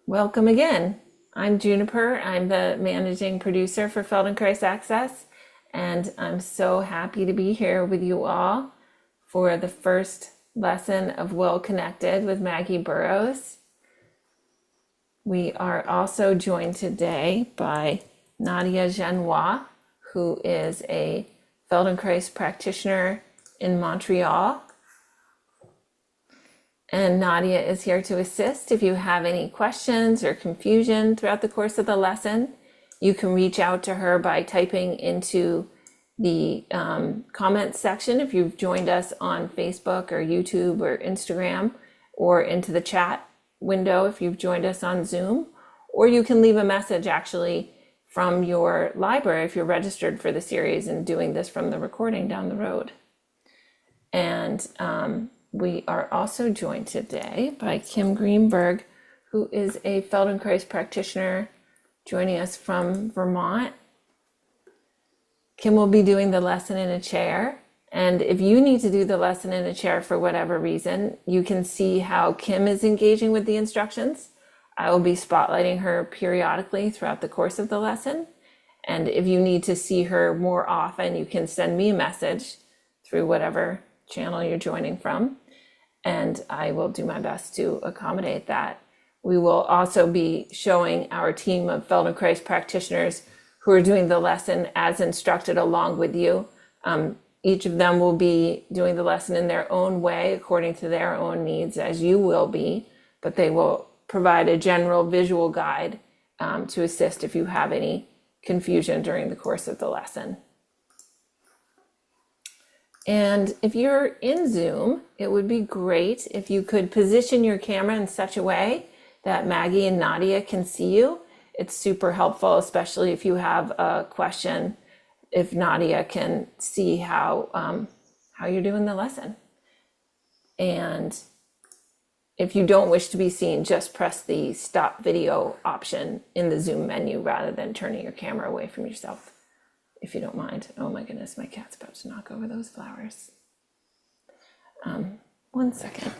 Welcome again. I'm Juniper. I'm the managing producer for Feldenkrais Access, and I'm so happy to be here with you all for the first lesson of Well Connected with Maggy Burrowes. We are also joined today by Nadia Genois, who is a Feldenkrais practitioner in Montreal. And Nadia is here to assist. If you have any questions or confusion throughout the course of the lesson, you can reach out to her by typing into the comments section if you've joined us on Facebook or YouTube or Instagram, or into the chat window if you've joined us on Zoom, or you can leave a message actually from your library if you're registered for the series and doing this from the recording down the road. And we are also joined today by Kim Greenberg, who is a Feldenkrais practitioner joining us from Vermont. Kim will be doing the lesson in a chair. And if you need to do the lesson in a chair for whatever reason, you can see how Kim is engaging with the instructions. I will be spotlighting her periodically throughout the course of the lesson. And if you need to see her more often, you can send me a message through whatever channel you're joining from, and I will do my best to accommodate that. We will also be showing our team of Feldenkrais practitioners who are doing the lesson as instructed along with you. Each of them will be doing the lesson in their own way, according to their own needs, as you will be, but they will provide a general visual guide to assist if you have any confusion during the course of the lesson. And if you're in Zoom, it would be great if you could position your camera in such a way that Maggy and Nadia can see you. It's super helpful, especially if you have a question, if Nadia can see how you're doing the lesson. And if you don't wish to be seen, just press the stop video option in the Zoom menu rather than turning your camera away from yourself, if you don't mind. Oh my goodness, my cat's about to knock over those flowers. 1 second.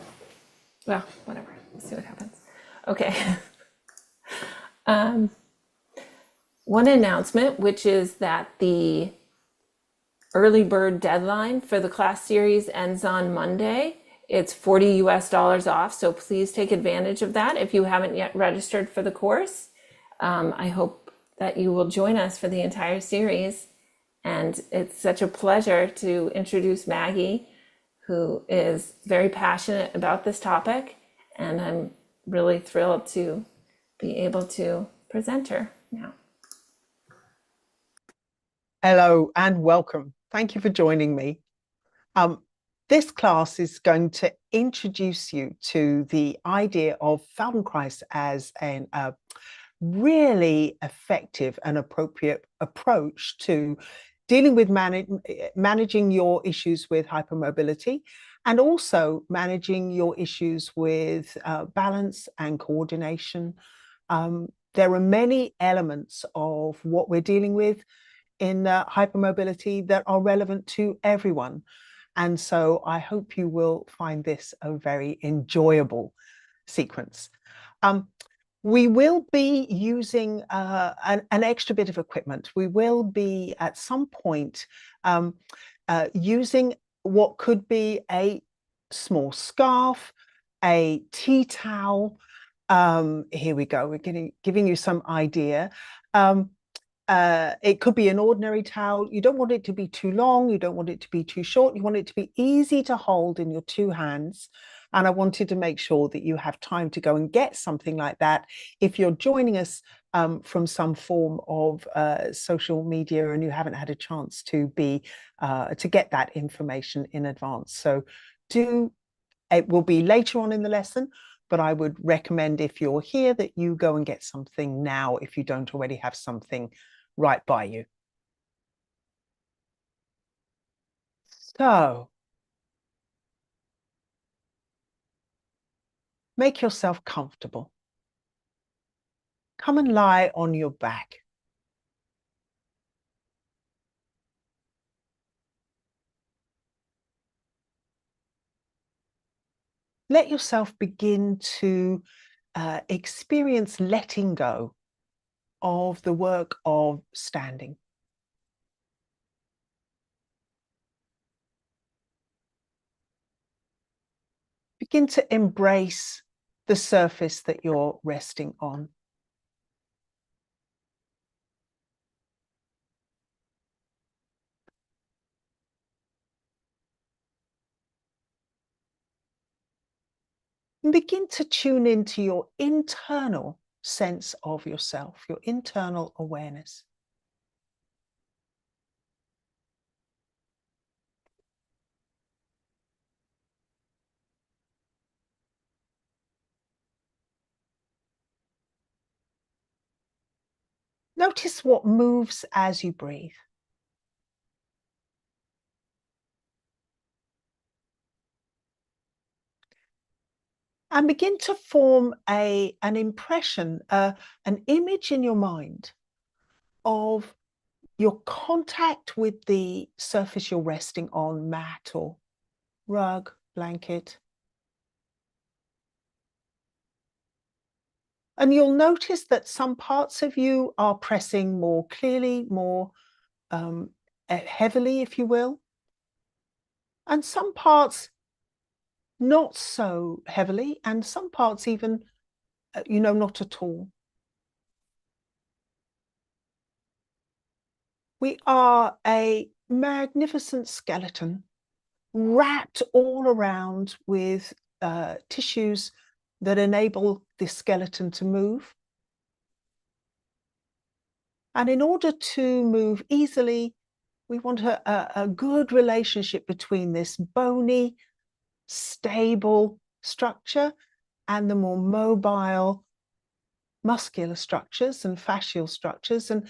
Well, whatever, let's see what happens. Okay. One announcement, which is that the early bird deadline for the class series ends on Monday. It's $40 US off, so please take advantage of that if you haven't yet registered for the course. I hope that you will join us for the entire series. And it's such a pleasure to introduce Maggy, who is very passionate about this topic. And I'm really thrilled to be able to present her now. Hello and welcome. Thank you for joining me. This class is going to introduce you to the idea of Feldenkrais as a really effective and appropriate approach to dealing with managing your issues with hypermobility, and also managing your issues with balance and coordination. There are many elements of what we're dealing with in hypermobility that are relevant to everyone. And so I hope you will find this a very enjoyable sequence. We will be using an extra bit of equipment. We will be at some point using what could be a small scarf, a tea towel. Here we go. We're giving you some idea. It could be an ordinary towel. You don't want it to be too long. You don't want it to be too short. You want it to be easy to hold in your two hands. And I wanted to make sure that you have time to go and get something like that if you're joining us from some form of social media and you haven't had a chance to get that information in advance. So it will be later on in the lesson, but I would recommend, if you're here, that you go and get something now if you don't already have something right by you. So make yourself comfortable. Come and lie on your back. Let yourself begin to experience letting go of the work of standing. Begin to embrace the surface that you're resting on. And begin to tune into your internal sense of yourself, your internal awareness. Notice what moves as you breathe. And begin to form an impression, an image in your mind of your contact with the surface you're resting on, mat or rug, blanket. And you'll notice that some parts of you are pressing more clearly, more heavily, if you will. And some parts not so heavily, and some parts even, not at all. We are a magnificent skeleton wrapped all around with tissues that enable this skeleton to move. And in order to move easily, we want a good relationship between this bony, stable structure and the more mobile muscular structures and fascial structures. And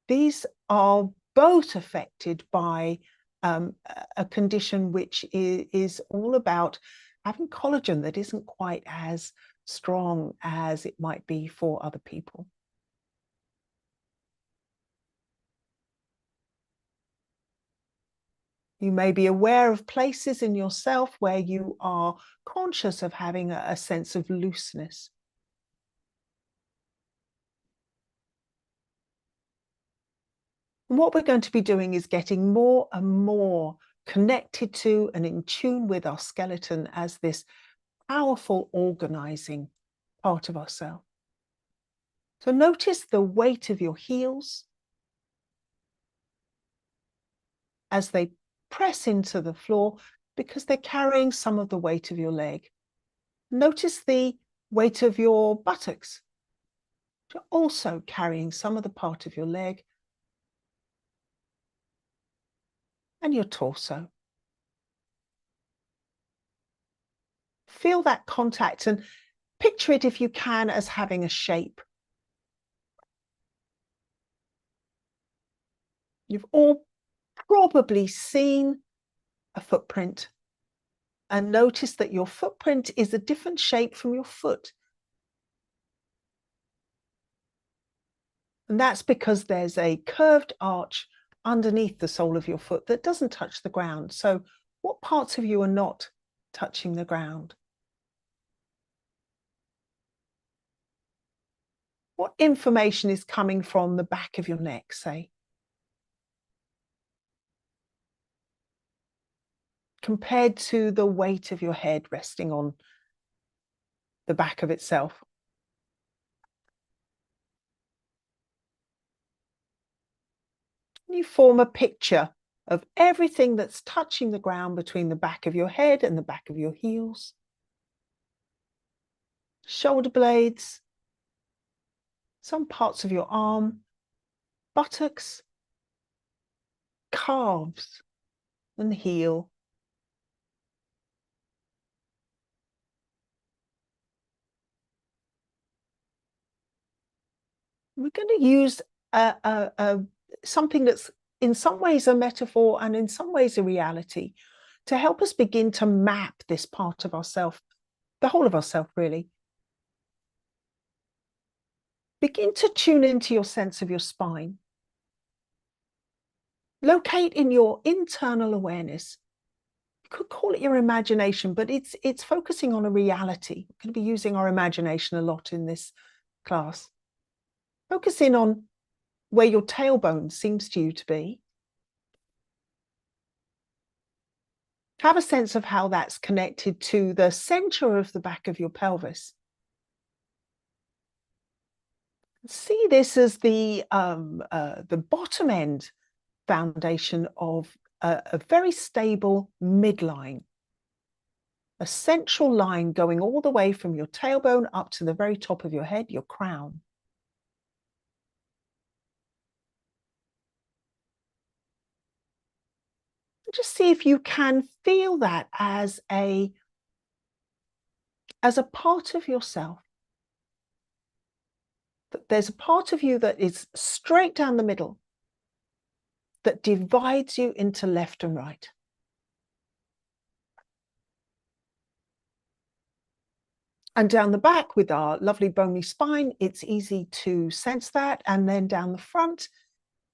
these are both affected by a condition which is all about having collagen that isn't quite as strong as it might be for other people. You may be aware of places in yourself where you are conscious of having a sense of looseness. And what we're going to be doing is getting more and more connected to and in tune with our skeleton as this powerful organizing part of ourselves. So notice the weight of your heels as they press into the floor because they're carrying some of the weight of your leg. Notice the weight of your buttocks. You're also carrying some of the part of your leg and your torso. Feel that contact and picture it, if you can, as having a shape. You've all probably seen a footprint and notice that your footprint is a different shape from your foot. And that's because there's a curved arch underneath the sole of your foot that doesn't touch the ground. So what parts of you are not touching the ground? What information is coming from the back of your neck, say, compared to the weight of your head resting on the back of itself? You form a picture of everything that's touching the ground between the back of your head and the back of your heels. Shoulder blades, some parts of your arm, buttocks, calves, and heel. We're going to use something that's in some ways a metaphor and in some ways a reality to help us begin to map this part of ourself, the whole of ourself, really. Begin to tune into your sense of your spine. Locate in your internal awareness could call it your imagination, but it's focusing on a reality. We're going to be using our imagination a lot in this class. Focus in on where your tailbone seems to you to be. Have a sense of how that's connected to the center of the back of your pelvis. See this as the bottom end foundation of a very stable midline, a central line going all the way from your tailbone up to the very top of your head, your crown. Just see if you can feel that as a part of yourself. That there's a part of you that is straight down the middle, that divides you into left and right. And down the back with our lovely bony spine, it's easy to sense that. And then down the front,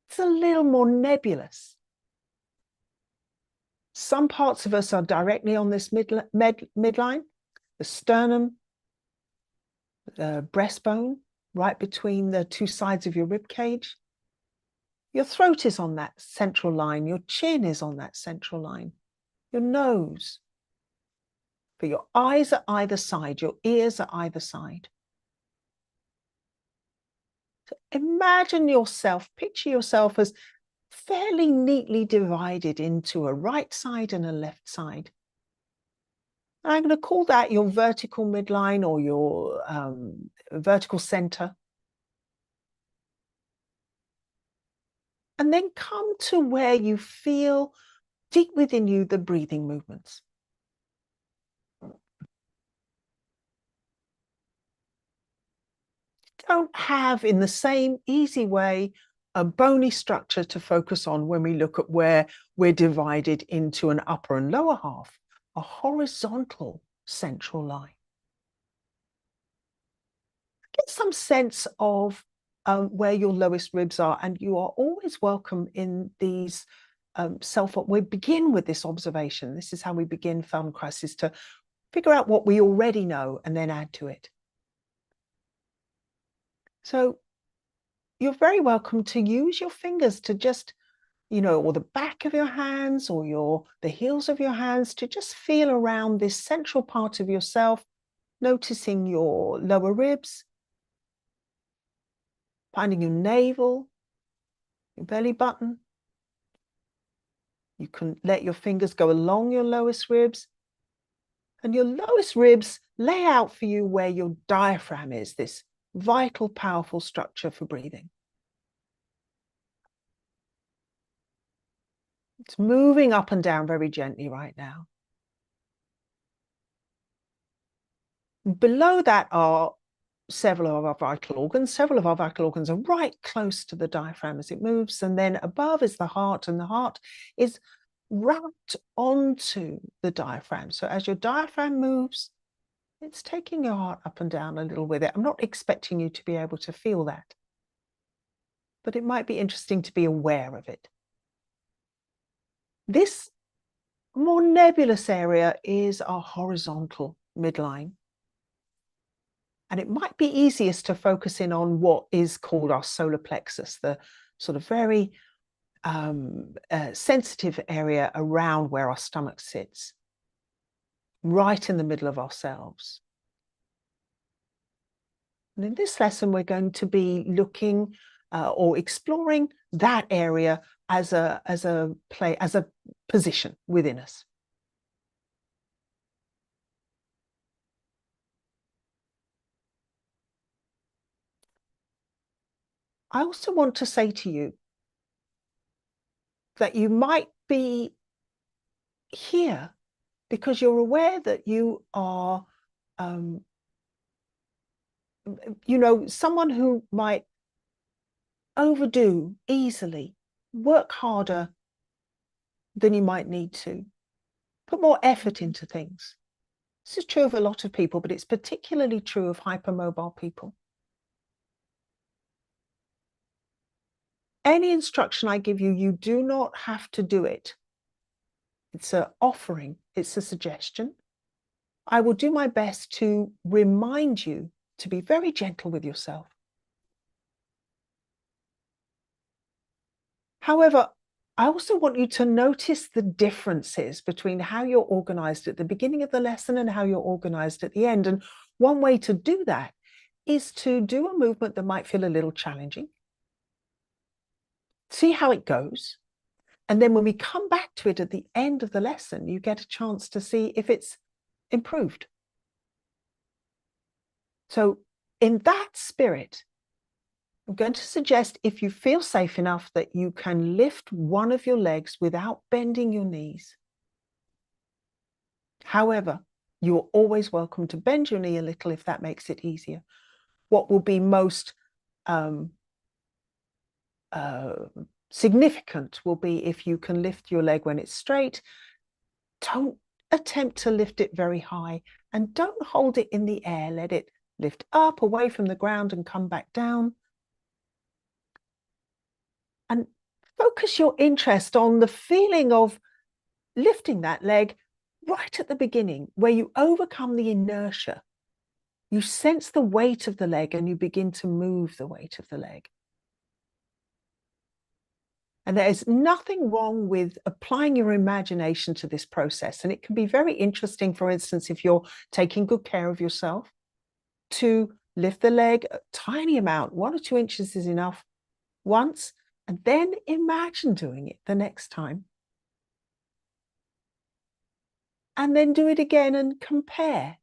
it's a little more nebulous. Some parts of us are directly on this midline, the sternum, the breastbone, right between the two sides of your rib cage. Your throat is on that central line. Your chin is on that central line. Your nose. But your eyes are either side. Your ears are either side. So imagine yourself, picture yourself as fairly neatly divided into a right side and a left side. I'm going to call that your vertical midline or your vertical center. And then come to where you feel deep within you the breathing movements. Don't have in the same easy way a bony structure to focus on when we look at where we're divided into an upper and lower half, a horizontal central line. Get some sense of where your lowest ribs are, and you are always welcome in these we begin with this observation. This is how we begin Feldenkrais, is to figure out what we already know and then add to it. So you're very welcome to use your fingers to just, or the back of your hands or the heels of your hands to just feel around this central part of yourself, noticing your lower ribs, finding your navel, your belly button. You can let your fingers go along your lowest ribs, and your lowest ribs lay out for you where your diaphragm is, this vital, powerful structure for breathing. It's moving up and down very gently right now. Below that are several of our vital organs. Several of our vital organs are right close to the diaphragm as it moves. And then above is the heart, and the heart is wrapped onto the diaphragm. So as your diaphragm moves, it's taking your heart up and down a little with it. I'm not expecting you to be able to feel that, but it might be interesting to be aware of it. This more nebulous area is our horizontal midline. And it might be easiest to focus in on what is called our solar plexus, the sort of very sensitive area around where our stomach sits, right in the middle of ourselves. And in this lesson, we're going to be looking or exploring that area as a position within us. I also want to say to you that you might be here because you're aware that you are, someone who might overdo easily, work harder than you might need to, put more effort into things. This is true of a lot of people, but it's particularly true of hypermobile people. Any instruction I give you, you do not have to do it. It's an offering. It's a suggestion. I will do my best to remind you to be very gentle with yourself. However, I also want you to notice the differences between how you're organized at the beginning of the lesson and how you're organized at the end. And one way to do that is to do a movement that might feel a little challenging. See how it goes. And then when we come back to it at the end of the lesson, you get a chance to see if it's improved. So in that spirit, I'm going to suggest, if you feel safe enough, that you can lift one of your legs without bending your knees. However, you're always welcome to bend your knee a little if that makes it easier. What will be most significant will be if you can lift your leg when it's straight. Don't attempt to lift it very high, and don't hold it in the air. Let it lift up away from the ground and come back down. And focus your interest on the feeling of lifting that leg right at the beginning, where you overcome the inertia. You sense the weight of the leg and you begin to move the weight of the leg. And there is nothing wrong with applying your imagination to this process. And it can be very interesting, for instance, if you're taking good care of yourself, to lift the leg a tiny amount, 1 or 2 inches is enough once, and then imagine doing it the next time. And then do it again and compare.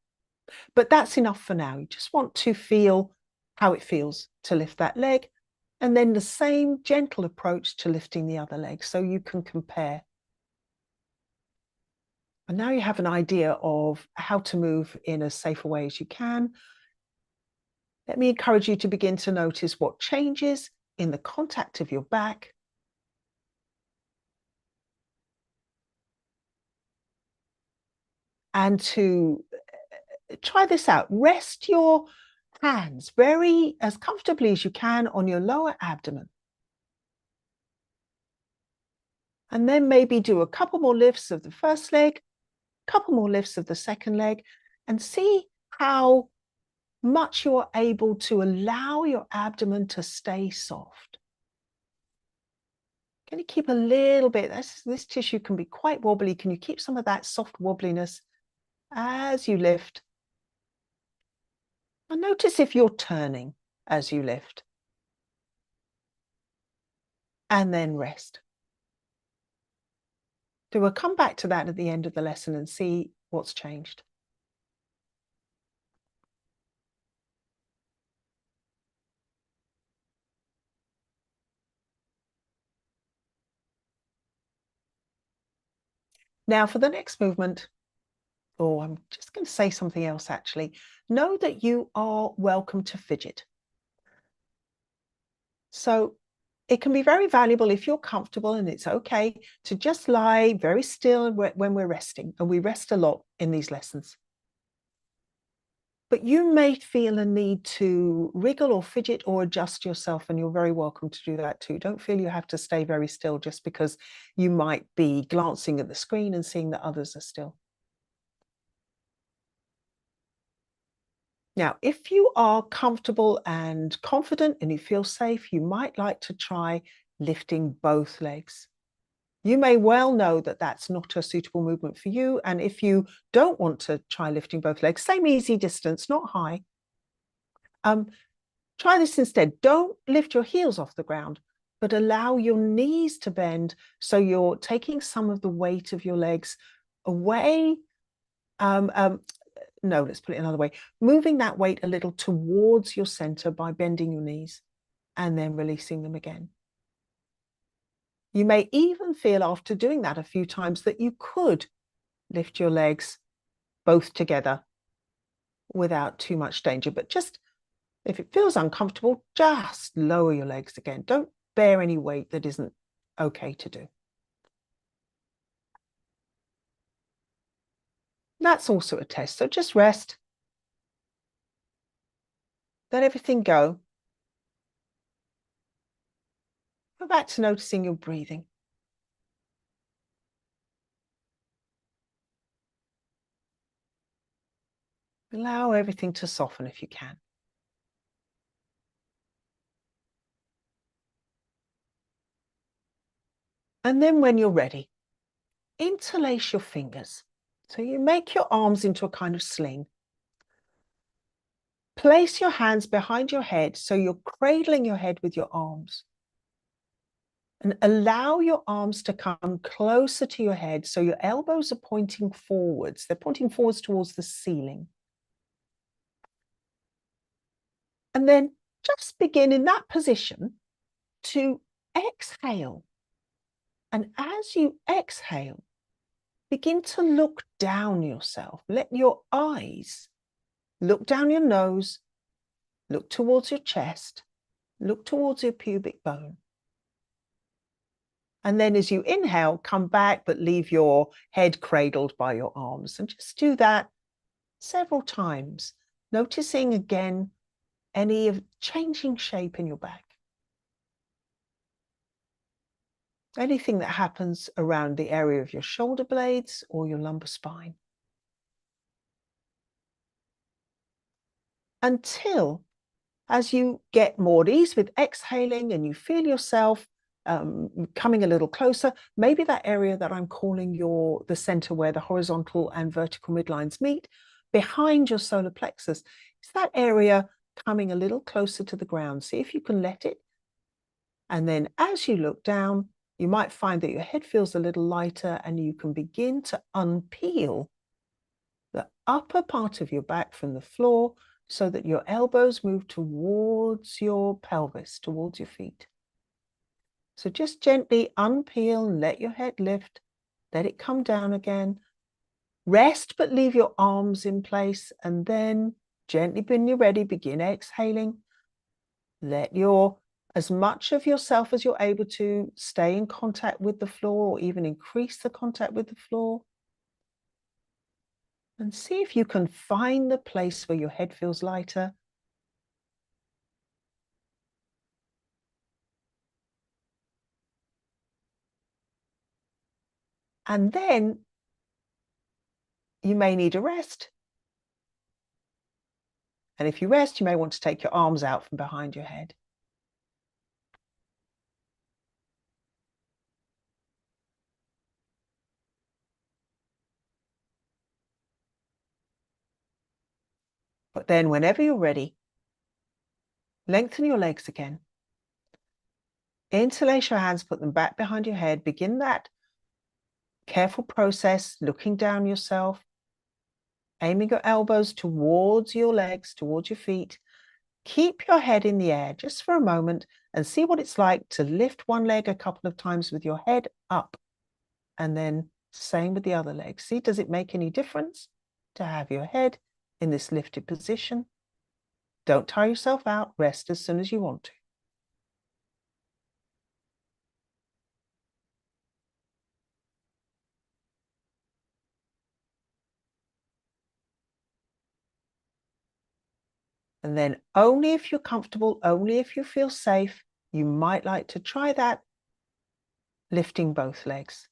But that's enough for now. You just want to feel how it feels to lift that leg, and then the same gentle approach to lifting the other leg so you can compare. And now you have an idea of how to move in as safe a way as you can. Let me encourage you to begin to notice what changes in the contact of your back. And to try this out. Rest your hands very as comfortably as you can on your lower abdomen. And then maybe do a couple more lifts of the first leg, a couple more lifts of the second leg, and see how much you're able to allow your abdomen to stay soft. Can you keep a little bit? This tissue can be quite wobbly. Can you keep some of that soft wobbliness as you lift? And notice if you're turning as you lift. And then rest. So we'll come back to that at the end of the lesson and see what's changed. Now for the next movement, I'm just going to say something else actually. Know that you are welcome to fidget. So it can be very valuable if you're comfortable, and it's okay to just lie very still when we're resting, and we rest a lot in these lessons. But you may feel a need to wriggle or fidget or adjust yourself, and you're very welcome to do that too. Don't feel you have to stay very still just because you might be glancing at the screen and seeing that others are still. Now, if you are comfortable and confident and you feel safe, you might like to try lifting both legs. You may well know that that's not a suitable movement for you. And if you don't want to try lifting both legs, same easy distance, not high. Try this instead. Don't lift your heels off the ground, but allow your knees to bend so you're taking some of the weight of your legs away. No, let's put it another way. Moving that weight a little towards your center by bending your knees and then releasing them again. You may even feel after doing that a few times that you could lift your legs both together without too much danger. But just if it feels uncomfortable, just lower your legs again. Don't bear any weight that isn't okay to do. That's also a test. So just rest. Let everything go. Go back to noticing your breathing. Allow everything to soften if you can. And then when you're ready, interlace your fingers. So you make your arms into a kind of sling. Place your hands behind your head so you're cradling your head with your arms. And allow your arms to come closer to your head so your elbows are pointing forwards. They're pointing forwards towards the ceiling. And then just begin in that position to exhale. And as you exhale, begin to look down yourself. Let your eyes look down your nose, look towards your chest, look towards your pubic bone. And then as you inhale, come back, but leave your head cradled by your arms. And just do that several times, noticing again any of changing shape in your back. Anything that happens around the area of your shoulder blades or your lumbar spine. Until, as you get more at ease with exhaling and you feel yourself coming a little closer, maybe that area that I'm calling the center where the horizontal and vertical midlines meet, behind your solar plexus, is that area coming a little closer to the ground. See if you can let it. And then as you look down, you might find that your head feels a little lighter and you can begin to unpeel the upper part of your back from the floor so that your elbows move towards your pelvis, towards your feet. So just gently unpeel and let your head lift. Let it come down again. Rest, but leave your arms in place. And then gently, when you're ready, begin exhaling. Let as much of yourself as you're able to stay in contact with the floor or even increase the contact with the floor. And see if you can find the place where your head feels lighter. And then you may need a rest. And if you rest, you may want to take your arms out from behind your head. But then whenever you're ready, lengthen your legs again. Interlace your hands, put them back behind your head. Begin that careful process, looking down yourself, aiming your elbows towards your legs, towards your feet. Keep your head in the air just for a moment and see what it's like to lift one leg a couple of times with your head up. And then same with the other leg. See, does it make any difference to have your head in this lifted position? Don't tire yourself out. Rest as soon as you want to. And then only if you're comfortable, only if you feel safe, you might like to try that, lifting both legs.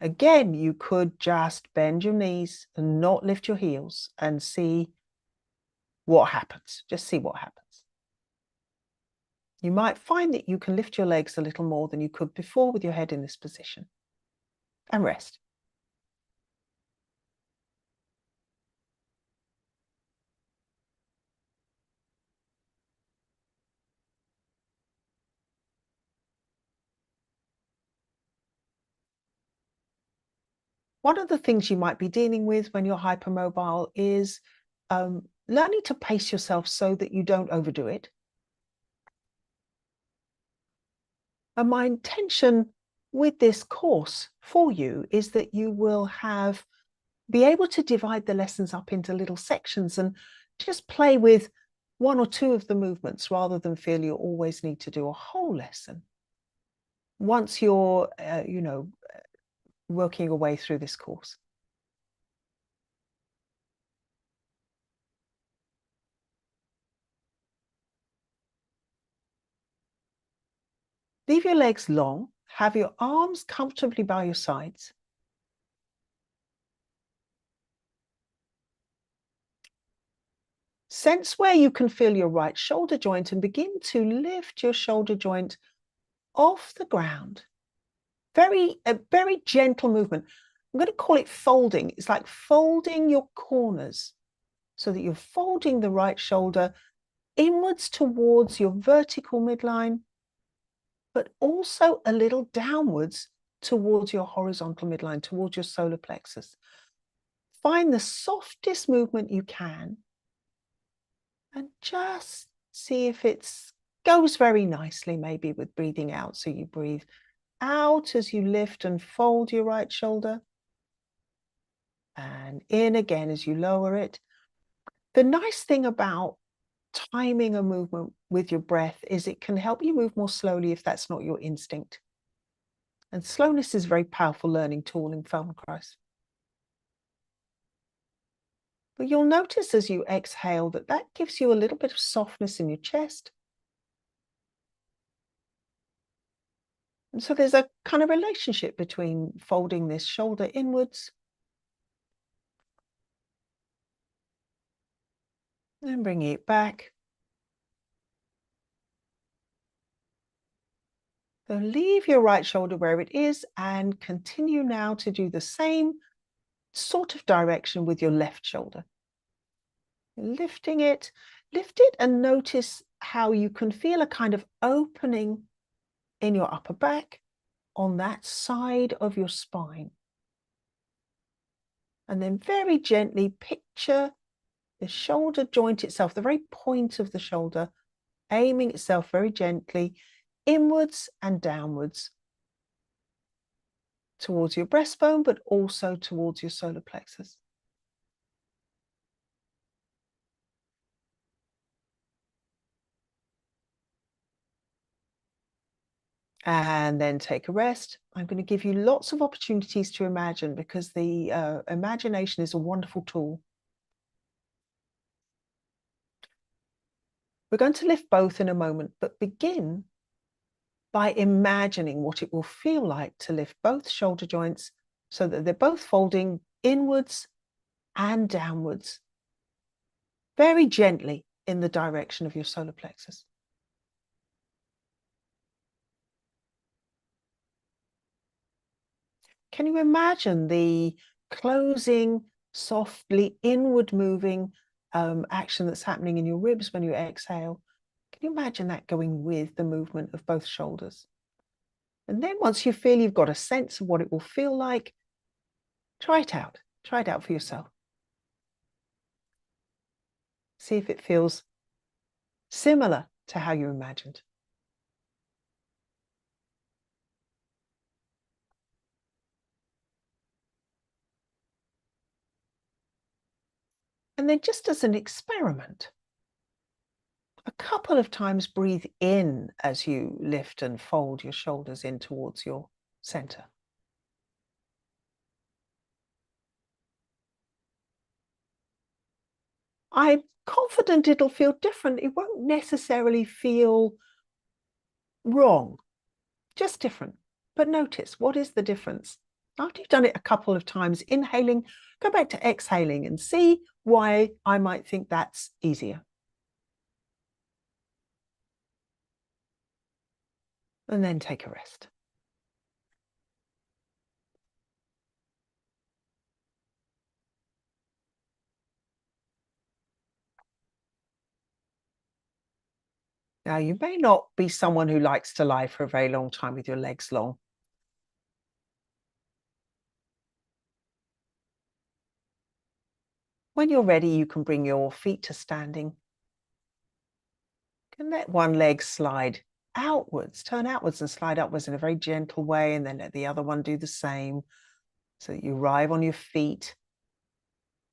Again, you could just bend your knees and not lift your heels and see what happens. Just see what happens. You might find that you can lift your legs a little more than you could before with your head in this position. And rest. One of the things you might be dealing with when you're hypermobile is learning to pace yourself so that you don't overdo it. And my intention with this course for you is that you will be able to divide the lessons up into little sections and just play with one or two of the movements rather than feel you always need to do a whole lesson once you're, working your way through this course. Leave your legs long, have your arms comfortably by your sides. Sense where you can feel your right shoulder joint and begin to lift your shoulder joint off the ground. A very gentle movement. I'm going to call it folding. It's like folding your corners so that you're folding the right shoulder inwards towards your vertical midline, but also a little downwards towards your horizontal midline, towards your solar plexus. Find the softest movement you can and just see if it goes very nicely, maybe with breathing out. So you breathe out as you lift and fold your right shoulder, and in again as you lower it. The nice thing about timing a movement with your breath is it can help you move more slowly if that's not your instinct. And slowness is a very powerful learning tool in Feldenkrais. But you'll notice as you exhale that that gives you a little bit of softness in your chest. And so there's a kind of relationship between folding this shoulder inwards and bringing it back. So leave your right shoulder where it is and continue now to do the same sort of direction with your left shoulder. Lifting it, lift it and notice how you can feel a kind of opening in your upper back on that side of your spine. And then very gently picture the shoulder joint itself, the very point of the shoulder, aiming itself very gently inwards and downwards towards your breastbone, but also towards your solar plexus. And then take a rest. I'm going to give you lots of opportunities to imagine, because the imagination is a wonderful tool. We're going to lift both in a moment, but begin by imagining what it will feel like to lift both shoulder joints so that they're both folding inwards and downwards, very gently in the direction of your solar plexus. Can you imagine the closing, softly inward moving action that's happening in your ribs when you exhale? Can you imagine that going with the movement of both shoulders? And then once you feel you've got a sense of what it will feel like, try it out. Try it out for yourself. See if it feels similar to how you imagined. And then just as an experiment, a couple of times breathe in as you lift and fold your shoulders in towards your center. I'm confident it'll feel different. It won't necessarily feel wrong, just different. But notice, what is the difference? After you've done it a couple of times, inhaling, go back to exhaling and see why I might think that's easier. And then take a rest. Now, you may not be someone who likes to lie for a very long time with your legs long. When you're ready, you can bring your feet to standing. You can let one leg slide outwards, turn outwards and slide upwards in a very gentle way, and then let the other one do the same, so that you arrive on your feet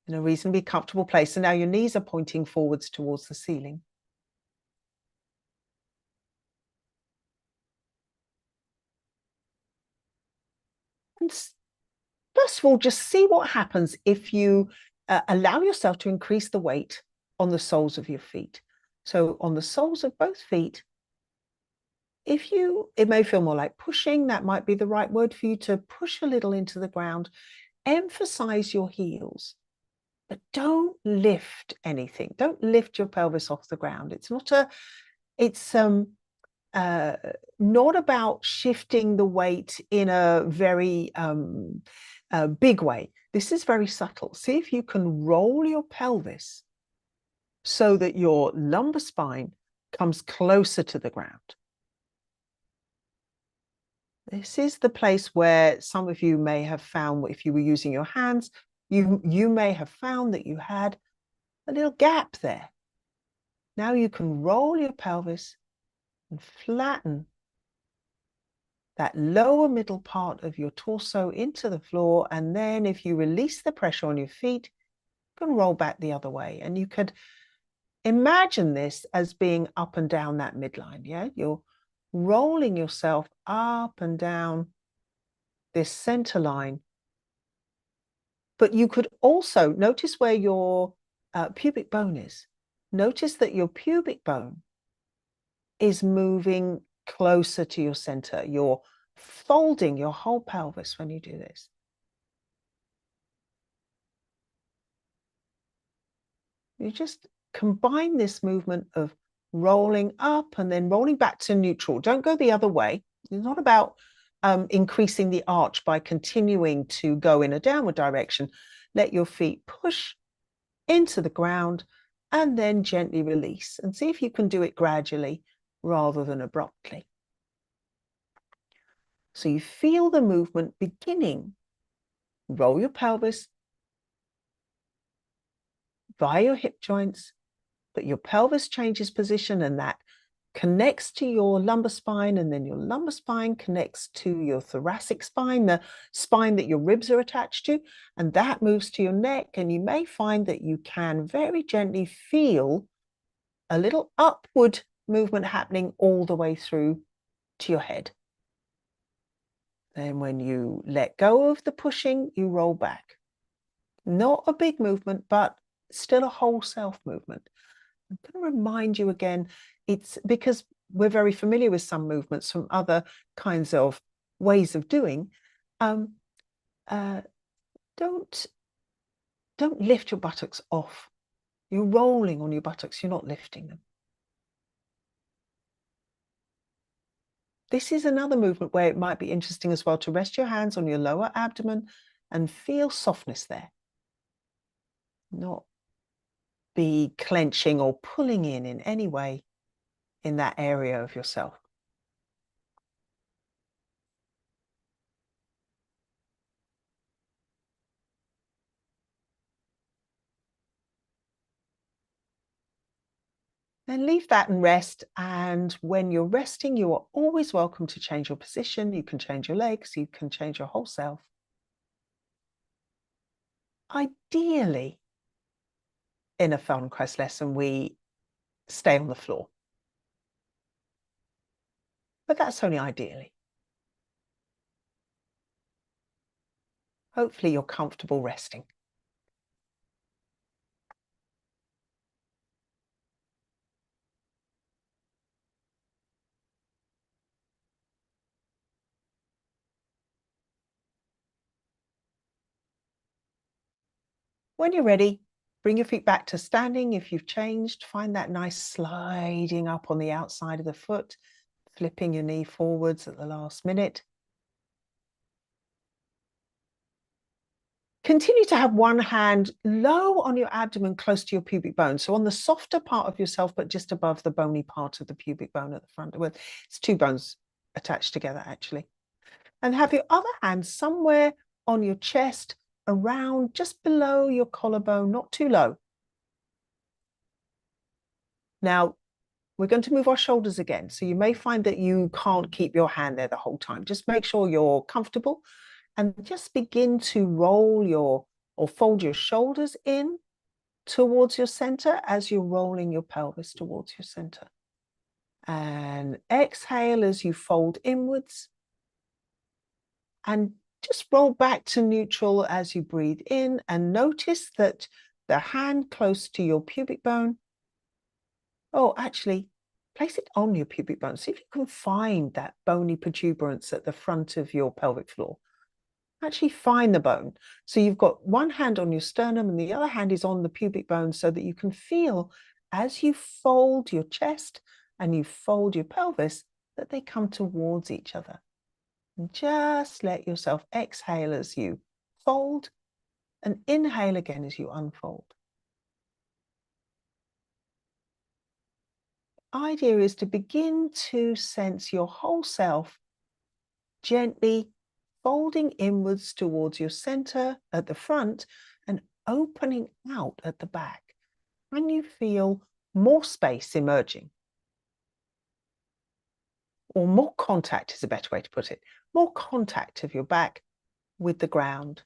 in a reasonably comfortable place. So now your knees are pointing forwards towards the ceiling. And first of all, just see what happens if you allow yourself to increase the weight on the soles of your feet. So on the soles of both feet, it may feel more like pushing, that might be the right word for you, to push a little into the ground. Emphasize your heels. but don't lift anything. Don't lift your pelvis off the ground. It's not about shifting the weight in a very big way. This is very subtle. See if you can roll your pelvis so that your lumbar spine comes closer to the ground. This is the place where some of you may have found, if you were using your hands, you may have found that you had a little gap there. Now you can roll your pelvis and flatten that lower middle part of your torso into the floor. And then if you release the pressure on your feet, you can roll back the other way. And you could imagine this as being up and down that midline. Yeah, you're rolling yourself up and down this center line. But you could also notice where your pubic bone is. Notice that your pubic bone is moving closer to your center. You're folding your whole pelvis when you do this. You just combine this movement of rolling up and then rolling back to neutral. Don't go the other way. It's not about increasing the arch by continuing to go in a downward direction. Let your feet push into the ground and then gently release, and see if you can do it gradually rather than abruptly. So you feel the movement beginning. Roll your pelvis via your hip joints, but your pelvis changes position, and that connects to your lumbar spine, and then your lumbar spine connects to your thoracic spine, the spine that your ribs are attached to, and that moves to your neck. And you may find that you can very gently feel a little upward movement happening all the way through to your head. Then when you let go of the pushing, you roll back. Not a big movement, but still a whole self movement. I'm going to remind you again, it's because we're very familiar with some movements from other kinds of ways of doing. Don't lift your buttocks off. You're rolling on your buttocks, you're not lifting them. This is another movement where it might be interesting as well to rest your hands on your lower abdomen and feel softness there. Not be clenching or pulling in any way in that area of yourself. Then leave that and rest. And when you're resting, you are always welcome to change your position. You can change your legs, you can change your whole self. Ideally, in a Feldenkrais lesson, we stay on the floor. But that's only ideally. Hopefully you're comfortable resting. When you're ready, bring your feet back to standing. If you've changed, find that nice sliding up on the outside of the foot, flipping your knee forwards at the last minute. Continue to have one hand low on your abdomen, close to your pubic bone. So on the softer part of yourself, but just above the bony part of the pubic bone at the front. Well, it's two bones attached together, actually. And have your other hand somewhere on your chest, around just below your collarbone, not too low. Now, we're going to move our shoulders again. So you may find that you can't keep your hand there the whole time. Just make sure you're comfortable and just begin to roll or fold your shoulders in towards your center as you're rolling your pelvis towards your center. And exhale as you fold inwards. And just roll back to neutral as you breathe in, and notice that the hand close to your pubic bone, actually place it on your pubic bone. See if you can find that bony protuberance at the front of your pelvic floor. Actually find the bone. So you've got one hand on your sternum and the other hand is on the pubic bone, so that you can feel as you fold your chest and you fold your pelvis that they come towards each other. And just let yourself exhale as you fold and inhale again as you unfold. The idea is to begin to sense your whole self gently folding inwards towards your center at the front and opening out at the back. And you feel more space emerging. Or more contact is a better way to put it. More contact of your back with the ground.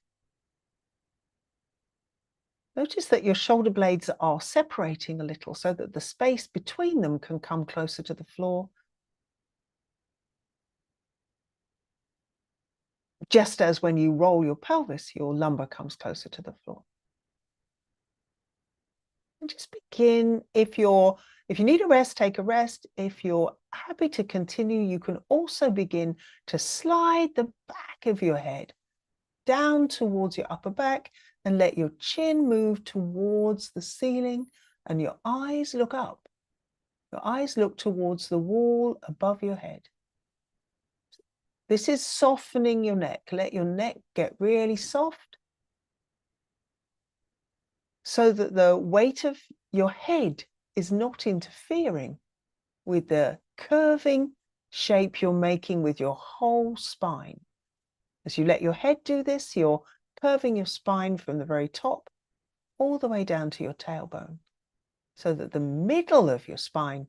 Notice that your shoulder blades are separating a little so that the space between them can come closer to the floor. Just as when you roll your pelvis, your lumbar comes closer to the floor. And just begin, if you need a rest, take a rest. If you're happy to continue, you can also begin to slide the back of your head down towards your upper back and let your chin move towards the ceiling and your eyes look up. Your eyes look towards the wall above your head. This is softening your neck. Let your neck get really soft so that the weight of your head is not interfering with the curving shape you're making with your whole spine. As you let your head do this, you're curving your spine from the very top all the way down to your tailbone, so that the middle of your spine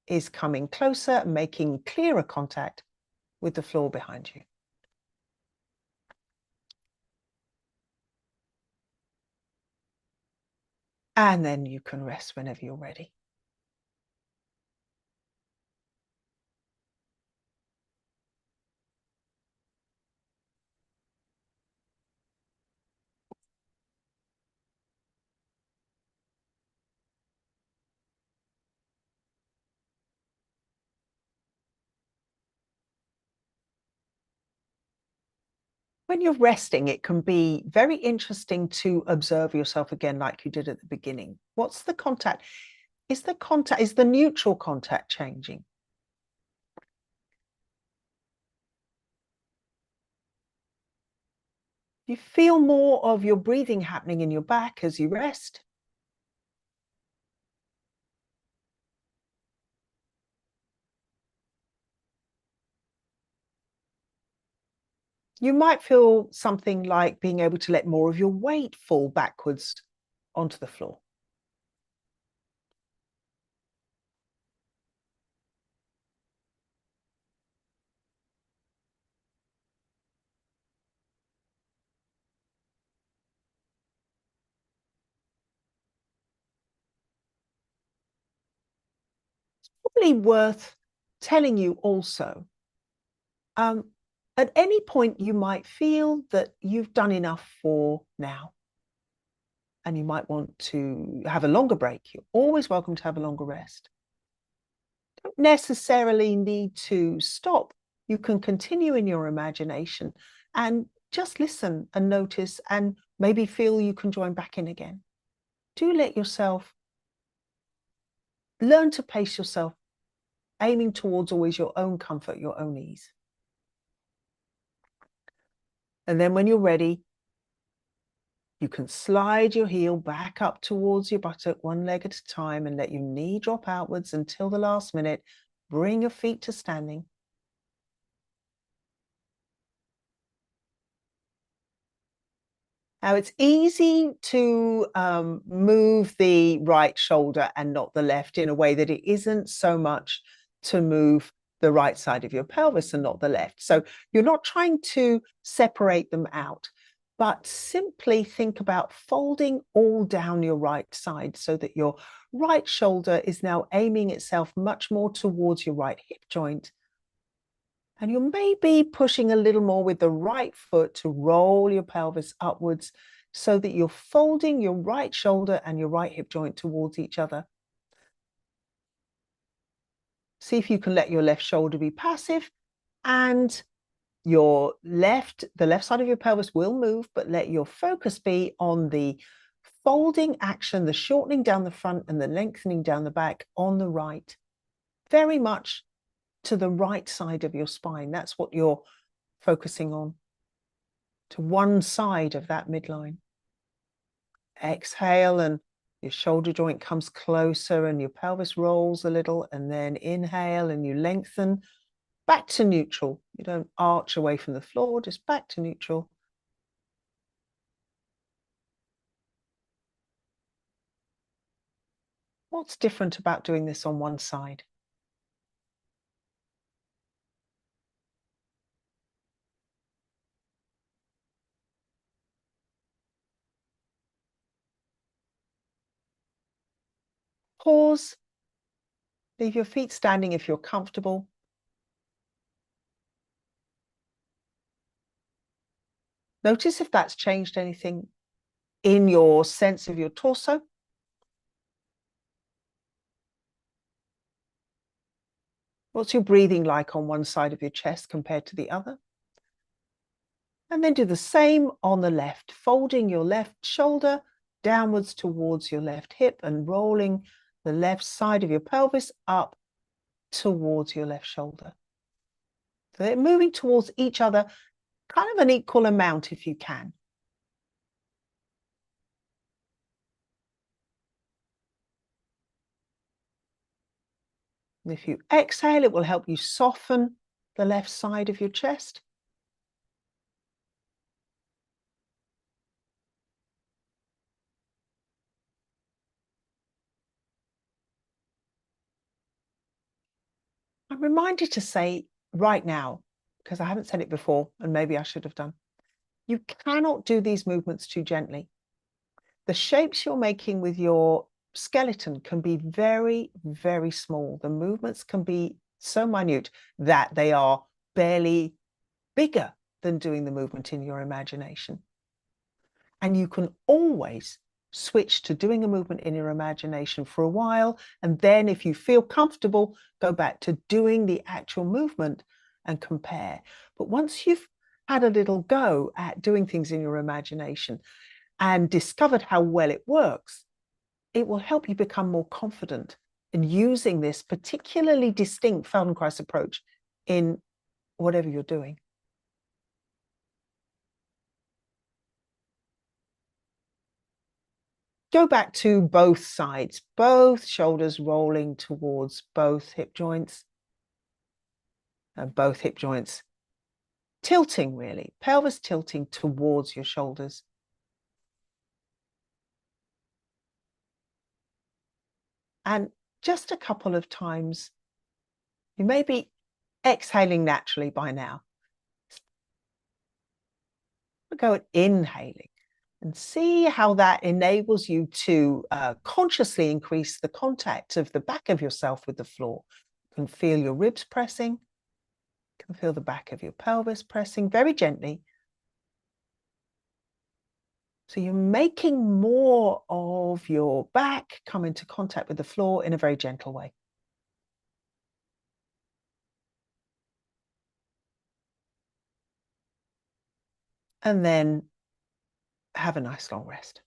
is coming closer and making clearer contact with the floor behind you. And then you can rest whenever you're ready. When you're resting, it can be very interesting to observe yourself again like you did at the beginning. What's the contact? Is the neutral contact changing? You feel more of your breathing happening in your back as you rest. You might feel something like being able to let more of your weight fall backwards onto the floor. It's probably worth telling you also, at any point you might feel that you've done enough for now, and you might want to have a longer break. You're always welcome to have a longer rest. Don't necessarily need to stop. You can continue in your imagination and just listen and notice and maybe feel you can join back in again. Do let yourself learn to pace yourself, aiming towards always your own comfort, your own ease. And then when you're ready, you can slide your heel back up towards your buttock, one leg at a time, and let your knee drop outwards until the last minute. Bring your feet to standing. Now, it's easy to move the right shoulder and not the left in a way that it isn't so much to move the right side of your pelvis and not the left. So you're not trying to separate them out, but simply think about folding all down your right side so that your right shoulder is now aiming itself much more towards your right hip joint. And you're maybe pushing a little more with the right foot to roll your pelvis upwards so that you're folding your right shoulder and your right hip joint towards each other. See if you can let your left shoulder be passive and the left side of your pelvis will move, but let your focus be on the folding action, the shortening down the front and the lengthening down the back on the right, very much to the right side of your spine. That's what you're focusing on, to one side of that midline. Exhale and your shoulder joint comes closer and your pelvis rolls a little, and then inhale and you lengthen back to neutral. You don't arch away from the floor, just back to neutral. What's different about doing this on one side? Pause. Leave your feet standing if you're comfortable. Notice if that's changed anything in your sense of your torso. What's your breathing like on one side of your chest compared to the other? And then do the same on the left, folding your left shoulder downwards towards your left hip and rolling the left side of your pelvis up towards your left shoulder. So they're moving towards each other, kind of an equal amount if you can. And if you exhale, it will help you soften the left side of your chest. I'm reminded to say right now, because I haven't said it before, and maybe I should have done, you cannot do these movements too gently. The shapes you're making with your skeleton can be very, very small. The movements can be so minute that they are barely bigger than doing the movement in your imagination. And you can always switch to doing a movement in your imagination for a while. And then if you feel comfortable, go back to doing the actual movement and compare. But once you've had a little go at doing things in your imagination and discovered how well it works, it will help you become more confident in using this particularly distinct Feldenkrais approach in whatever you're doing. Go back to both sides, both shoulders rolling towards both hip joints, and both hip joints tilting, really, pelvis tilting towards your shoulders. And just a couple of times, you may be exhaling naturally by now. We'll go at inhaling and see how that enables you to consciously increase the contact of the back of yourself with the floor. You can feel your ribs pressing. You can feel the back of your pelvis pressing very gently. So you're making more of your back come into contact with the floor in a very gentle way. And then have a nice long rest.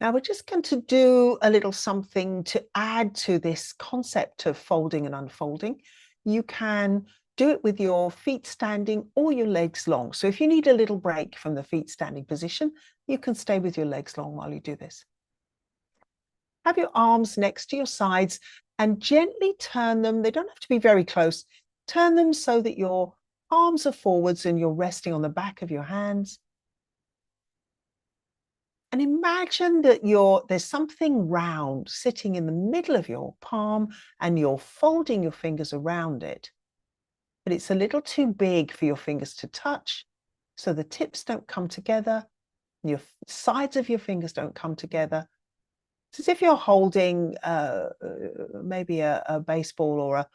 Now we're just going to do a little something to add to this concept of folding and unfolding. You can do it with your feet standing or your legs long. So if you need a little break from the feet standing position, you can stay with your legs long while you do this. Have your arms next to your sides and gently turn them. They don't have to be very close. Turn them so that your arms are forwards and you're resting on the back of your hands. And imagine that there's something round sitting in the middle of your palm and you're folding your fingers around it. but it's a little too big for your fingers to touch. So the tips don't come together. Your sides of your fingers don't come together. It's as if you're holding maybe a baseball or a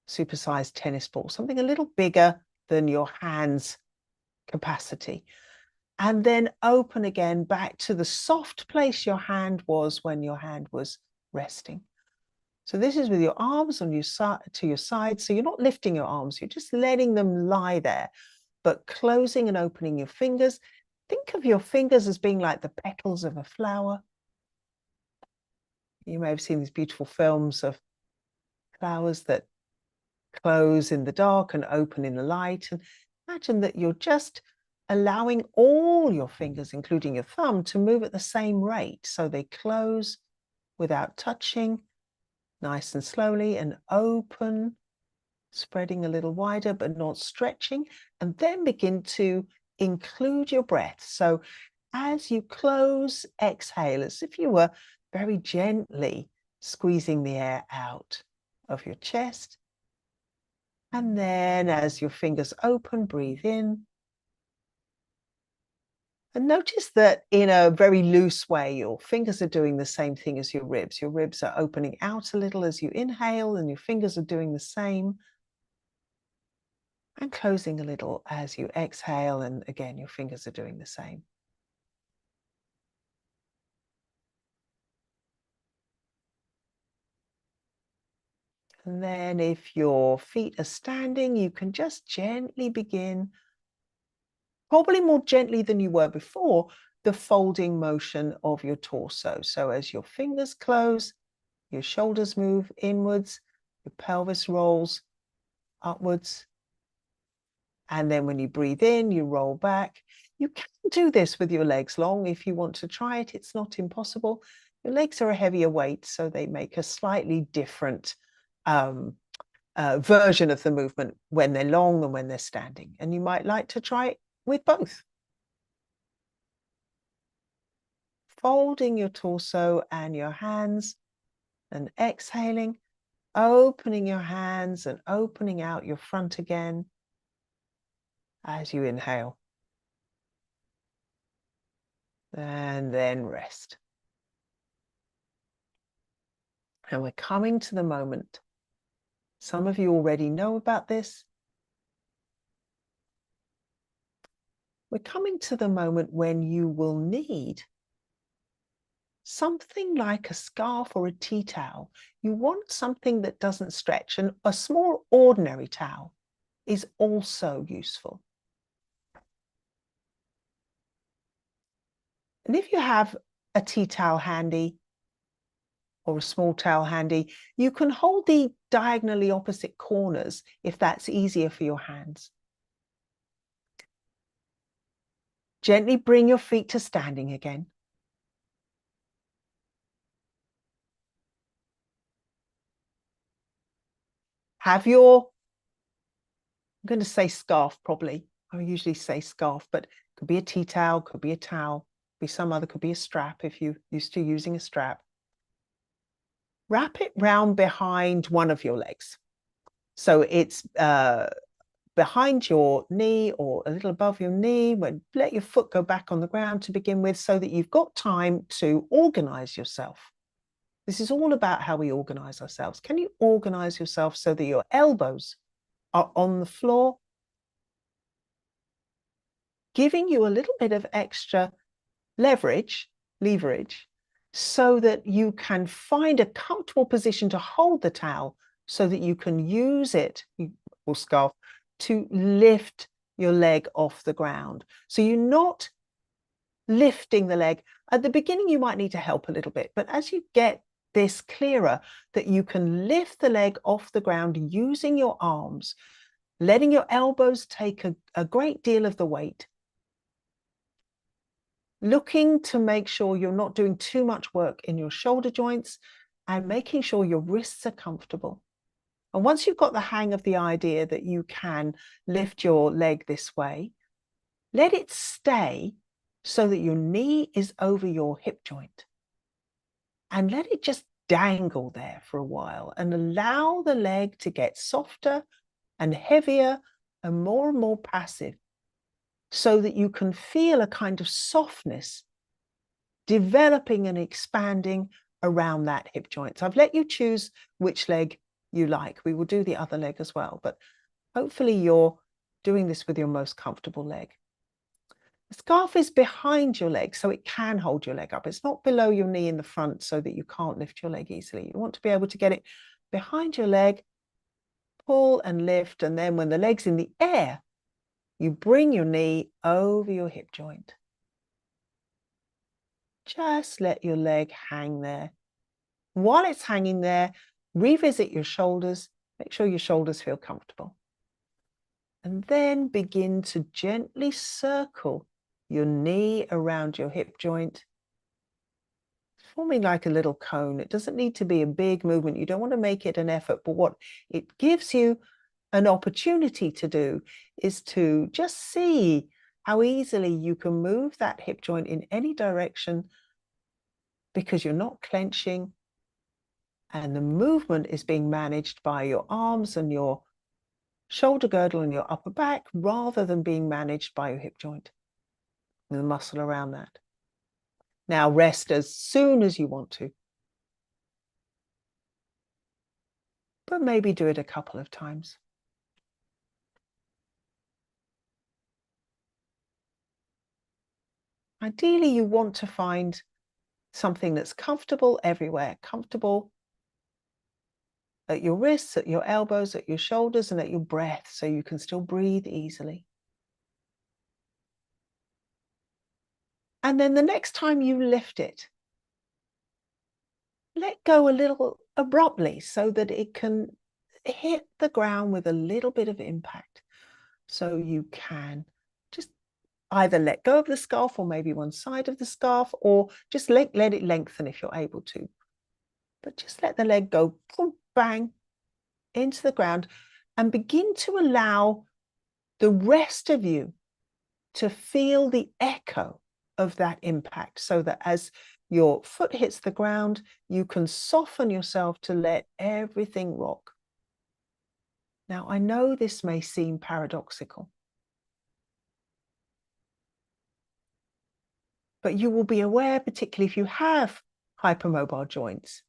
supersized tennis ball, something a little bigger than your hand's capacity. And then open again back to the soft place your hand was when your hand was resting. So this is with your arms on your side to your side. So you're not lifting your arms, you're just letting them lie there, but closing and opening your fingers. Think of your fingers as being like the petals of a flower. You may have seen these beautiful films of flowers that close in the dark and open in the light. And imagine that you're just allowing all your fingers, including your thumb, to move at the same rate. So they close without touching, nice and slowly, and open, spreading a little wider, but not stretching. And then begin to include your breath. So as you close, exhale, as if you were very gently squeezing the air out of your chest. And then as your fingers open, breathe in. And notice that in a very loose way, your fingers are doing the same thing as your ribs. Your ribs are opening out a little as you inhale, and your fingers are doing the same. And closing a little as you exhale, and again, your fingers are doing the same. And then if your feet are standing, you can just gently begin, probably more gently than you were before, the folding motion of your torso. So as your fingers close, your shoulders move inwards, your pelvis rolls upwards. And then when you breathe in, you roll back. You can do this with your legs long if you want to try it. It's not impossible. Your legs are a heavier weight, so they make a slightly different version of the movement when they're long than when they're standing. And you might like to try it with both. Folding your torso and your hands and exhaling, opening your hands and opening out your front again as you inhale. And then rest. And we're coming to the moment. Some of you already know about this. We're coming to the moment when you will need something like a scarf or a tea towel. You want something that doesn't stretch, and a small ordinary towel is also useful. And if you have a tea towel handy or a small towel handy, you can hold the diagonally opposite corners if that's easier for your hands. Gently bring your feet to standing again. Have your, I'm going to say scarf probably. I usually say scarf, but it could be a tea towel, could be a towel, could be some other, could be a strap if you're used to using a strap. Wrap it round behind one of your legs. So it's behind your knee or a little above your knee. Let your foot go back on the ground to begin with so that you've got time to organize yourself. This is all about how we organize ourselves. Can you organize yourself so that your elbows are on the floor, giving you a little bit of extra leverage, so that you can find a comfortable position to hold the towel so that you can use it, or scarf, to lift your leg off the ground. So you're not lifting the leg. At the beginning, you might need to help a little bit, but as you get this clearer, that you can lift the leg off the ground using your arms, letting your elbows take a great deal of the weight, looking to make sure you're not doing too much work in your shoulder joints, and making sure your wrists are comfortable. And once you've got the hang of the idea that you can lift your leg this way, let it stay so that your knee is over your hip joint. And let it just dangle there for a while and allow the leg to get softer and heavier and more passive, so that you can feel a kind of softness developing and expanding around that hip joint. So I've let you choose which leg you like. We will do the other leg as well, but hopefully you're doing this with your most comfortable leg. The scarf is behind your leg, so it can hold your leg up. It's not below your knee in the front so that you can't lift your leg easily. You want to be able to get it behind your leg, pull and lift, and then when the leg's in the air, you bring your knee over your hip joint. Just let your leg hang there. While it's hanging there, revisit your shoulders. Make sure your shoulders feel comfortable. And then begin to gently circle your knee around your hip joint, forming like a little cone. It doesn't need to be a big movement. You don't want to make it an effort, but what it gives you an opportunity to do is to just see how easily you can move that hip joint in any direction because you're not clenching, and the movement is being managed by your arms and your shoulder girdle and your upper back rather than being managed by your hip joint and the muscle around that. Now rest as soon as you want to, but maybe do it a couple of times. Ideally, you want to find something that's comfortable everywhere, comfortable at your wrists, at your elbows, at your shoulders, and at your breath, so you can still breathe easily. And then the next time you lift it, let go a little abruptly so that it can hit the ground with a little bit of impact. So you can just either let go of the scarf or maybe one side of the scarf, or just let it lengthen if you're able to. But just let the leg go, boom, bang, into the ground, and begin to allow the rest of you to feel the echo of that impact, so that as your foot hits the ground, you can soften yourself to let everything rock. Now, I know this may seem paradoxical, but you will be aware, particularly if you have hypermobile joints,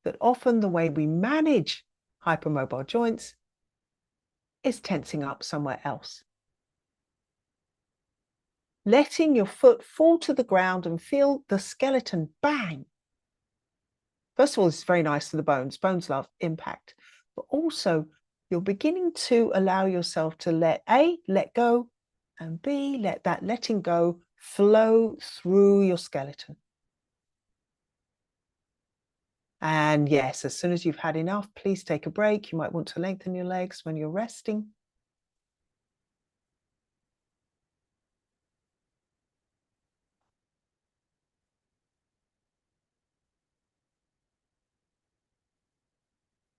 that often the way we manage hypermobile joints is tensing up somewhere else. Letting your foot fall to the ground and feel the skeleton bang. First of all, it's very nice for the bones. Bones love impact. But also, you're beginning to allow yourself to let go, and B, let that letting go flow through your skeleton. And yes, as soon as you've had enough, please take a break. You might want to lengthen your legs when you're resting.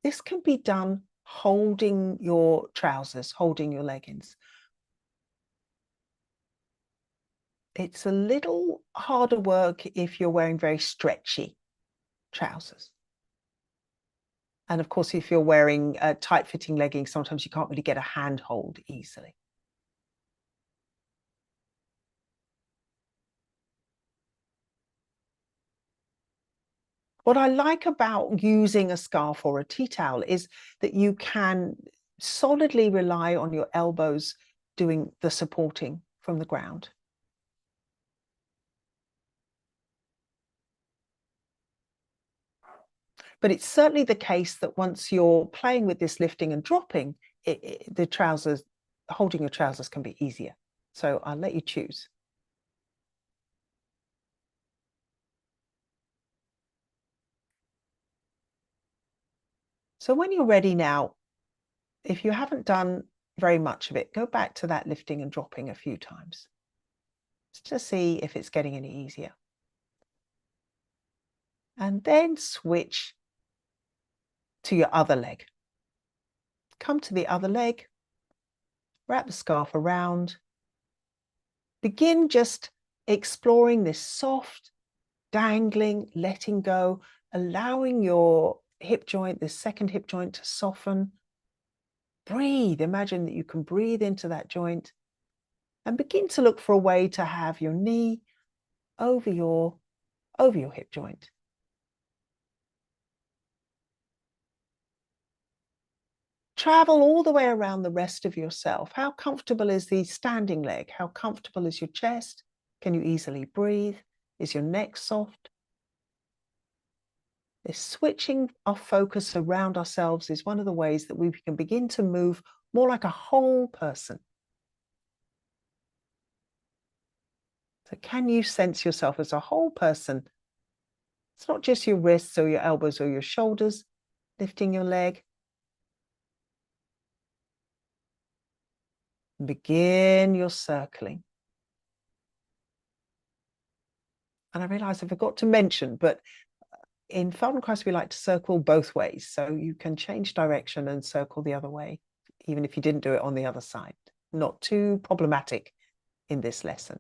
This can be done holding your trousers, holding your leggings. It's a little harder work if you're wearing very stretchy trousers. And of course, if you're wearing tight-fitting leggings, sometimes you can't really get a handhold easily. What I like about using a scarf or a tea towel is that you can solidly rely on your elbows doing the supporting from the ground. But it's certainly the case that once you're playing with this lifting and dropping, the trousers, holding your trousers can be easier. So I'll let you choose. So when you're ready now, if you haven't done very much of it, go back to that lifting and dropping a few times just to see if it's getting any easier. And then switch to your other leg. Come to the other leg, wrap the scarf around. Begin just exploring this soft, dangling, letting go, allowing your hip joint, this second hip joint, to soften. breathe. Imagine that you can breathe into that joint and begin to look for a way to have your knee over your hip joint. Travel all the way around the rest of yourself. How comfortable is the standing leg? How comfortable is your chest? Can you easily breathe? Is your neck soft? This switching our focus around ourselves is one of the ways that we can begin to move more like a whole person. So can you sense yourself as a whole person? It's not just your wrists or your elbows or your shoulders, lifting your leg. Begin your circling. And I realize I forgot to mention, but in Feldenkrais, we like to circle both ways. So you can change direction and circle the other way, even if you didn't do it on the other side. Not too problematic in this lesson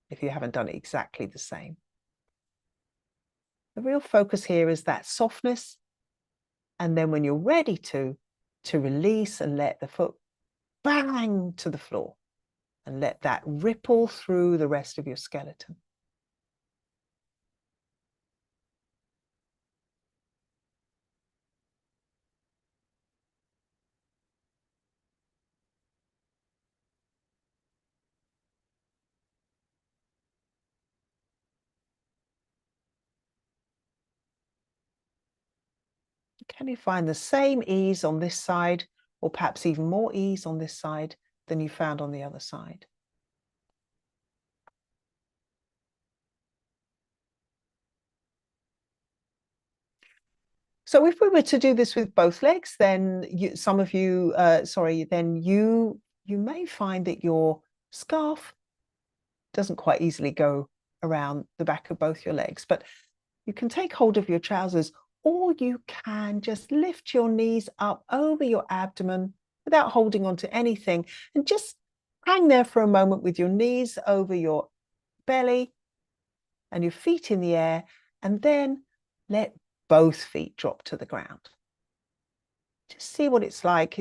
if you haven't done it exactly the same. The real focus here is that softness. And then when you're ready to release and let the foot bang to the floor and let that ripple through the rest of your skeleton. Can you find the same ease on this side, or perhaps even more ease on this side than you found on the other side? So if we were to do this with both legs, then you may find that your scarf doesn't quite easily go around the back of both your legs, but you can take hold of your trousers, or you can just lift your knees up over your abdomen without holding on to anything and just hang there for a moment with your knees over your belly and your feet in the air, and then let both feet drop to the ground. Just see what it's like.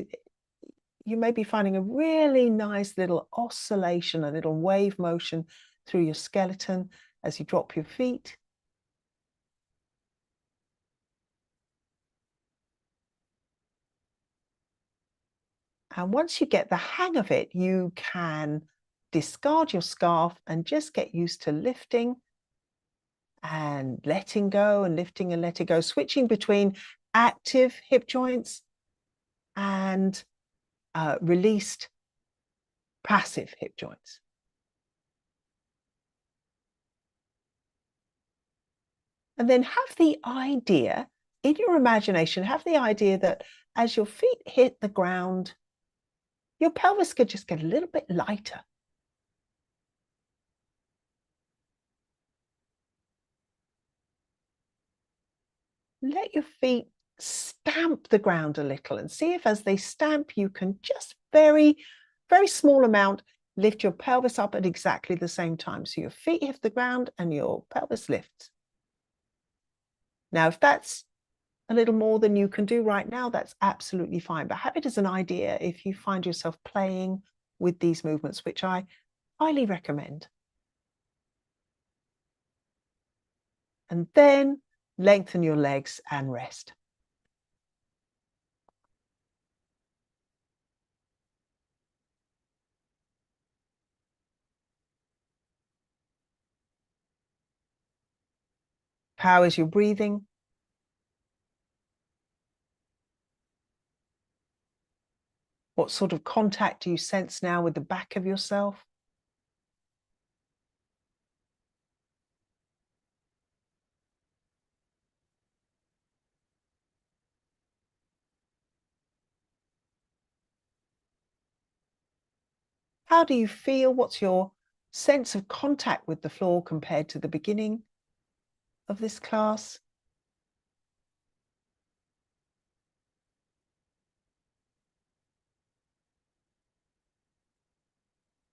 You may be finding a really nice little oscillation, a little wave motion through your skeleton as you drop your feet. And once you get the hang of it, you can discard your scarf and just get used to lifting and letting go and lifting and letting go, switching between active hip joints and released passive hip joints. And then have the idea, in your imagination, have the idea that as your feet hit the ground, your pelvis could just get a little bit lighter. Let your feet stamp the ground a little and see if as they stamp, you can just very, very small amount lift your pelvis up at exactly the same time. So your feet hit the ground and your pelvis lifts. Now, if that's a little more than you can do right now, that's absolutely fine. But have it as an idea if you find yourself playing with these movements, which I highly recommend. And then lengthen your legs and rest. How is your breathing? What sort of contact do you sense now with the back of yourself? How do you feel? What's your sense of contact with the floor compared to the beginning of this class?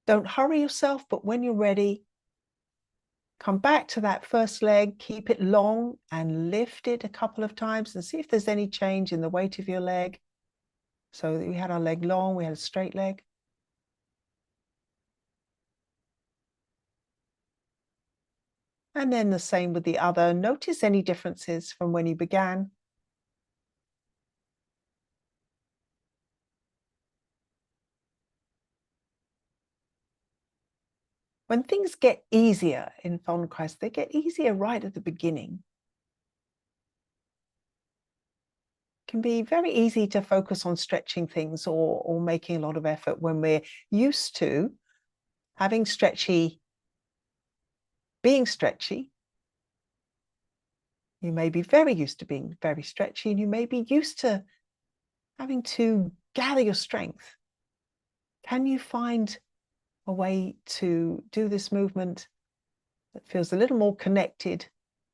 Don't hurry yourself, but when you're ready, come back to that first leg, keep it long and lift it a couple of times and see if there's any change in the weight of your leg. So that we had our leg long, we had a straight leg. And then the same with the other. Notice any differences from when you began. When things get easier in Feldenkrais, they get easier right at the beginning. It can be very easy to focus on stretching things or making a lot of effort when we're used to having being stretchy. You may be very used to being very stretchy, and you may be used to having to gather your strength. Can you find a way to do this movement that feels a little more connected,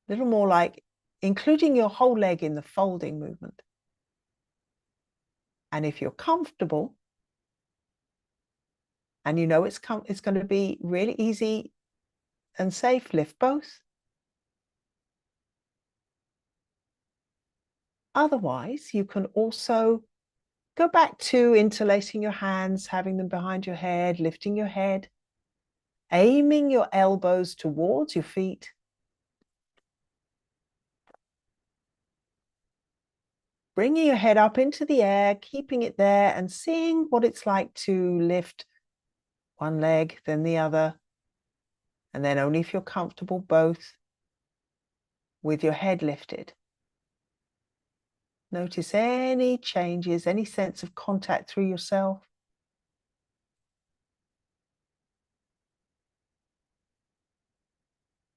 a little more like including your whole leg in the folding movement? And if you're comfortable and you know it's going to be really easy and safe, lift both. Otherwise, you can also go back to interlacing your hands, having them behind your head, lifting your head, aiming your elbows towards your feet. Bringing your head up into the air, keeping it there, and seeing what it's like to lift one leg, then the other, and then only if you're comfortable, both, with your head lifted. Notice any changes, any sense of contact through yourself.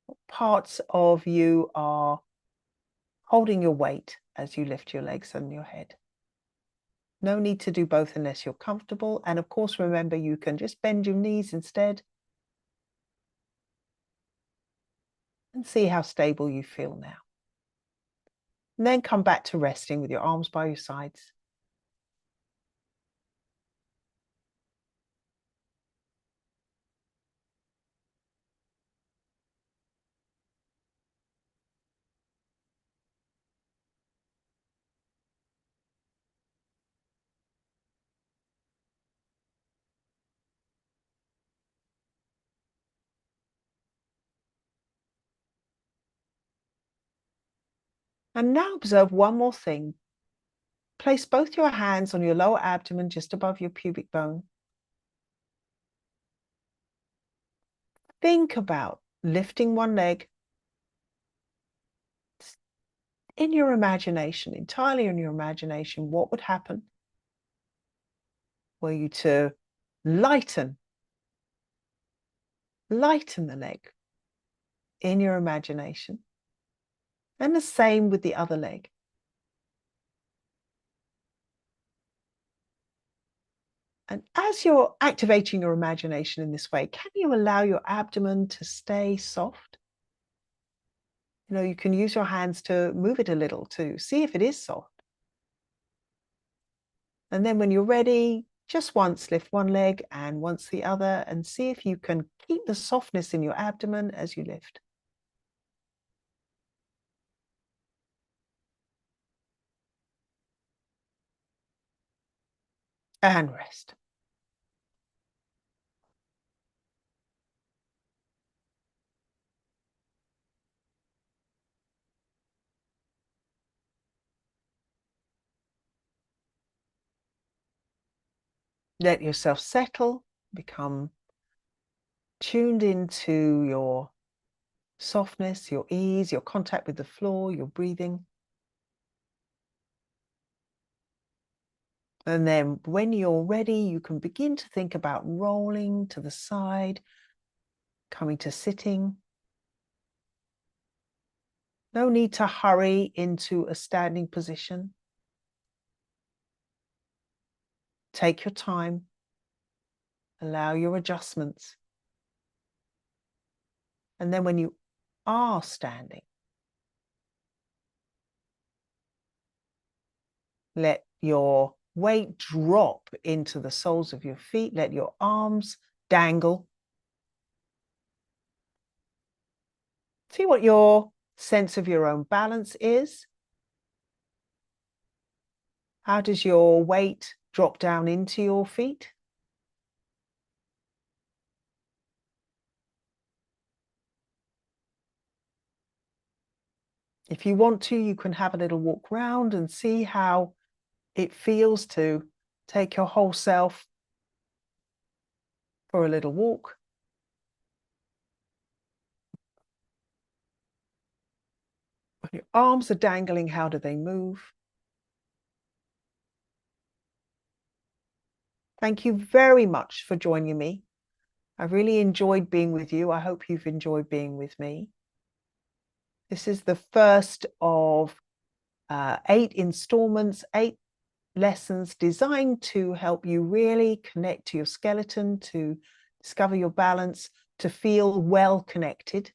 What parts of you are holding your weight as you lift your legs and your head? No need to do both unless you're comfortable. And of course, remember, you can just bend your knees instead and see how stable you feel now. And then come back to resting with your arms by your sides. And now observe one more thing. Place both your hands on your lower abdomen just above your pubic bone. Think about lifting one leg in your imagination, entirely in your imagination. What would happen were you to lighten the leg in your imagination? And the same with the other leg. And as you're activating your imagination in this way, can you allow your abdomen to stay soft? You know, you can use your hands to move it a little to see if it is soft. And then when you're ready, just once lift one leg and once the other, and see if you can keep the softness in your abdomen as you lift. And rest. Let yourself settle, become tuned into your softness, your ease, your contact with the floor, your breathing. And then when you're ready, you can begin to think about rolling to the side, coming to sitting. No need to hurry into a standing position. Take your time. Allow your adjustments. And then when you are standing, let your weight drop into the soles of your feet. Let your arms dangle. See what your sense of your own balance is. How does your weight drop down into your feet. If you want to, you can have a little walk round and see how it feels to take your whole self for a little walk. When your arms are dangling, how do they move? Thank you very much for joining me. I really enjoyed being with you. I hope you've enjoyed being with me. This is the first of 8 installments, 8 lessons designed to help you really connect to your skeleton, to discover your balance, to feel well connected.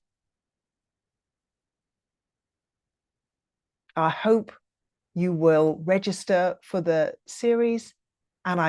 I hope you will register for the series, and I